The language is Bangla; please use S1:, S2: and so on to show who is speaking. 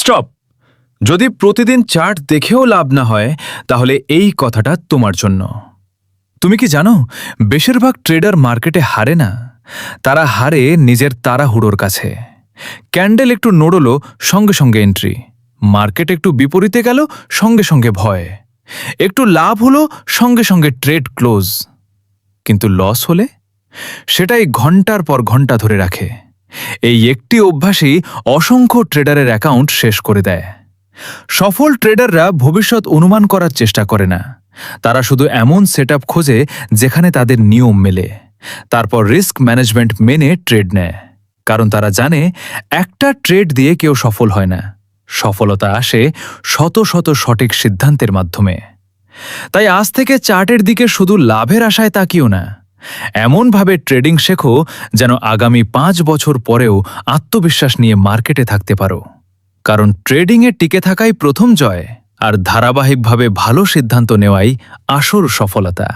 S1: স্টপ। যদি প্রতিদিন চার্ট দেখেও লাভ না হয় তাহলে এই কথাটা তোমার জন্য। তুমি কি জানো, বেশিরভাগ ট্রেডার মার্কেটে হারে না, তারা হারে নিজের তাড়াহুড়োর কাছে। ক্যান্ডেল একটু নড়ল, সঙ্গে সঙ্গে এন্ট্রি। মার্কেট একটু বিপরীতে গেল, সঙ্গে সঙ্গে ভয়। একটু লাভ হলো, সঙ্গে সঙ্গে ট্রেড ক্লোজ। কিন্তু লস হলে সেটাই ঘন্টার পর ঘন্টা ধরে রাখে। এই একটি অভ্যাসই অসংখ্য ট্রেডারের অ্যাকাউন্ট শেষ করে দেয়। সফল ট্রেডাররা ভবিষ্যৎ অনুমান করার চেষ্টা করে না, তারা শুধু এমন সেটআপ খোঁজে যেখানে তাদের নিয়ম মেলে, তারপর রিস্ক ম্যানেজমেন্ট মেনে ট্রেড নেয়। কারণ তারা জানে একটা ট্রেড দিয়ে কেউ সফল হয় না, সফলতা আসে শত শত সঠিক সিদ্ধান্তের মাধ্যমে। তাই আজ থেকে চার্টের দিকে শুধু লাভের আশায় তাকিও না, এমনভাবে ট্রেডিং শেখো যেন আগামী 5 বছর পরেও আত্মবিশ্বাস নিয়ে মার্কেটে থাকতে পারো। কারণ ট্রেডিংয়ে টিকে থাকাই প্রথম জয়, আর ধারাবাহিকভাবে ভালো সিদ্ধান্ত নেওয়াই আসল সফলতা।